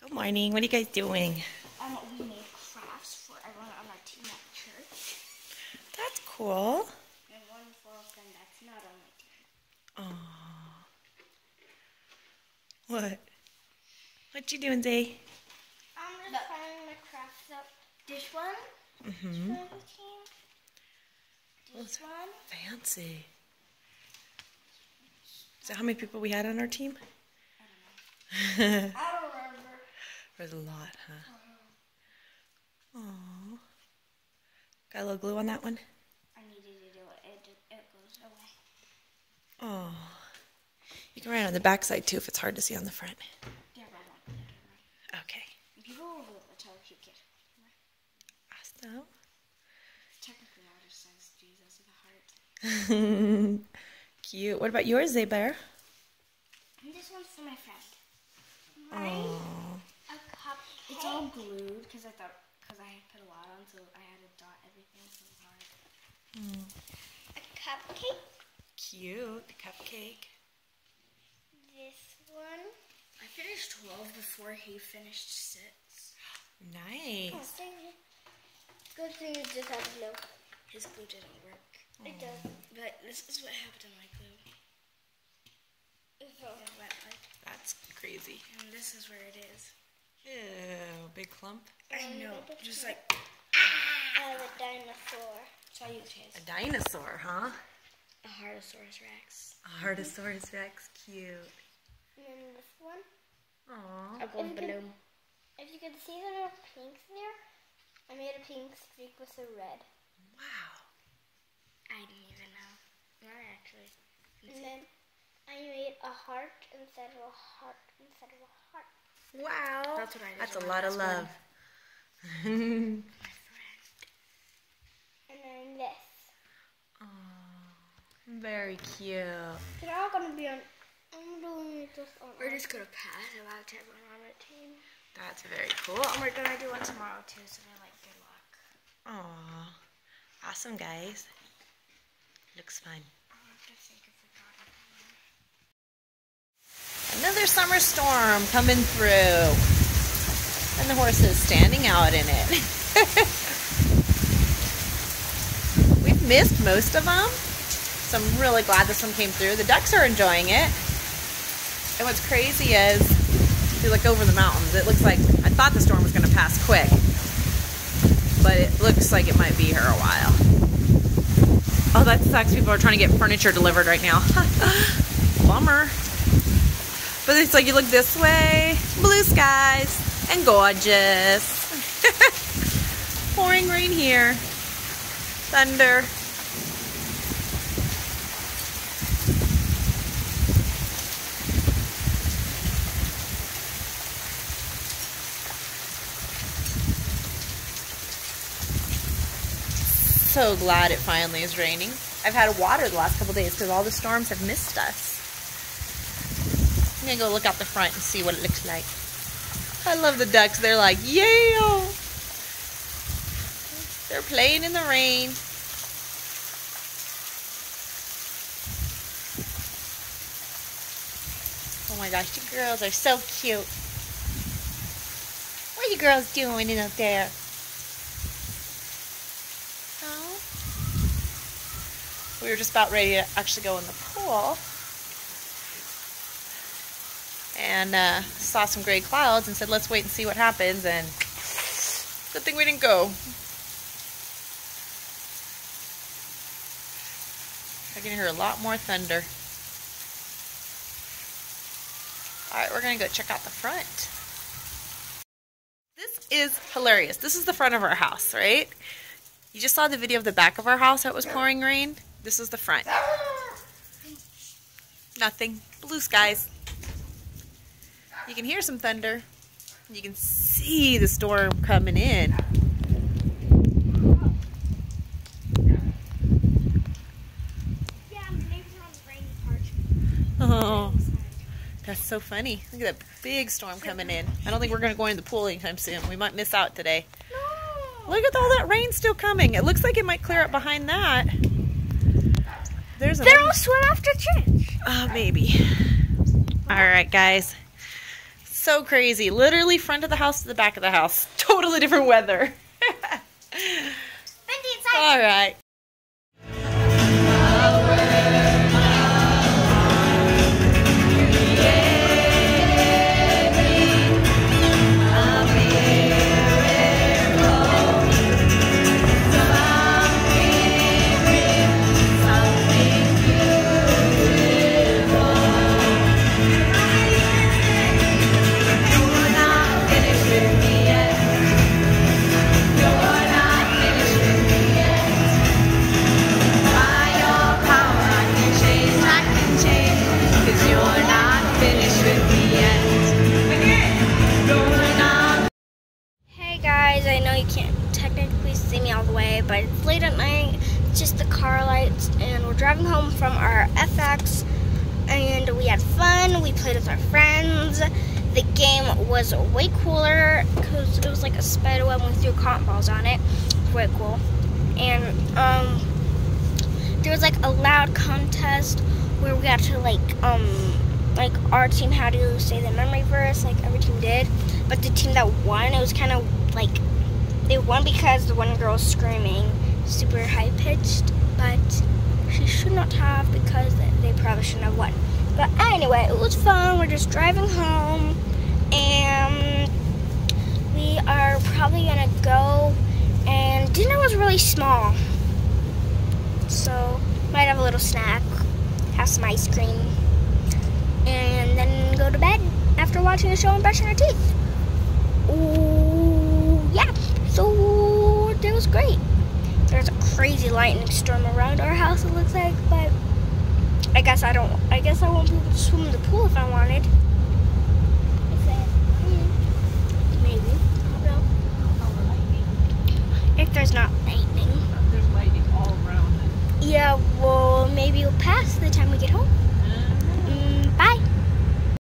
Good morning. What are you guys doing? We made crafts for everyone on our team at church. That's cool. And one for a friend that's not on my team. Aww. What? What you doing, Zay? I'm just trying my crafts up. This one. Mm-hmm. For the team. This one. Fancy. So how many people we had on our team? I don't know. I don't remember. There's a lot, huh? Aww. Got a little glue on that one? I needed to do it. It goes away. Oh. You can write on the back side too if it's hard to see on the front. Yeah, right. Okay. People will be able to tell cute kid. Awesome. Technically, I just says Jesus with a heart. Cute. What about yours, Zay Bear? And this one's for my friend. Oh. A cupcake. It's all glued because I had put a lot on, so I had to dot everything so hard. A cupcake. Cute. The cupcake. This one. I finished 12 before he finished 6. Nice. Oh, good thing you just have glue. His glue didn't work. It does. But this is what happened to my glue. It's all wet. That's crazy. And this is where it is. Ew, big clump. I know. Just like. I have a dinosaur. So I use his. A dinosaur, huh? A Hardosaurus Rex. A Hardosaurus Rex. Cute. And then this one. Aww. A gold balloon. If you can see the little pinks there, I made a pink streak with a red. Wow. I didn't even know. Not actually. And then I made a heart instead of a heart instead of a heart. Wow. That's what I did. That's a lot of love. My friend. And then this. Aww. Very cute. They're all gonna be on. I'm doing it just on. We're just gonna pass it out to everyone on our team. That's very cool. And we're gonna do it tomorrow too, so they're like, good luck. Aww. Awesome, guys. Looks fun. I'll have to think if we got it. Another summer storm coming through. And the horses standing out in it. We've missed most of them. So I'm really glad this one came through. The ducks are enjoying it. And what's crazy is, if you look over the mountains, it looks like, I thought the storm was going to pass quick. But it looks like it might be here a while. Oh, that sucks. People are trying to get furniture delivered right now. Bummer. But it's like you look this way, blue skies, and gorgeous. Pouring rain here. Thunder. So glad it finally is raining. I've had water the last couple days because all the storms have missed us. I'm gonna go look out the front and see what it looks like. I love the ducks. They're like, yeah! They're playing in the rain. Oh my gosh, you girls are so cute. What are you girls doing out there? Oh. We were just about ready to actually go in the pool. And saw some gray clouds and said, let's wait and see what happens. And good thing we didn't go. I can hear a lot more thunder. Alright, we're going to go check out the front. This is hilarious. This is the front of our house, right? You just saw the video of the back of our house how it was pouring rain. This is the front. Nothing. Blue skies. You can hear some thunder. You can see the storm coming in. Yeah, I'm blaming on the rainy part. Oh, that's so funny. Look at that big storm coming in. I don't think we're going to go in the pool anytime soon. We might miss out today. No. Look at all that rain still coming. It looks like it might clear up behind that. There's a. They're all swim after church. Maybe. All right, guys. So crazy. Literally front of the house to the back of the house. Totally different weather. All right. I know you can't technically see me all the way, but it's late at night, it's just the car lights, and we're driving home from our FX, and we had fun, we played with our friends. The game was way cooler, because it was like a spider web, and we threw cotton balls on it. Way cool. And there was like a loud contest where we got to like our team had to say the memory verse, like every team did, but the team that won, it was kind of like, they won because the one girl was screaming super high-pitched, but she should not have, because they probably shouldn't have won. But anyway, it was fun. We're just driving home, and we are probably gonna go, and dinner was really small, so might have a little snack, have some ice cream, and then go to bed after watching a show and brushing our teeth. Ooh, yeah, so it was great. There's a crazy lightning storm around our house, it looks like, but I guess I won't be able to swim in the pool if I wanted. Maybe. I don't know. If there's not lightning. There's lightning all around it. Yeah, well, maybe you'll pass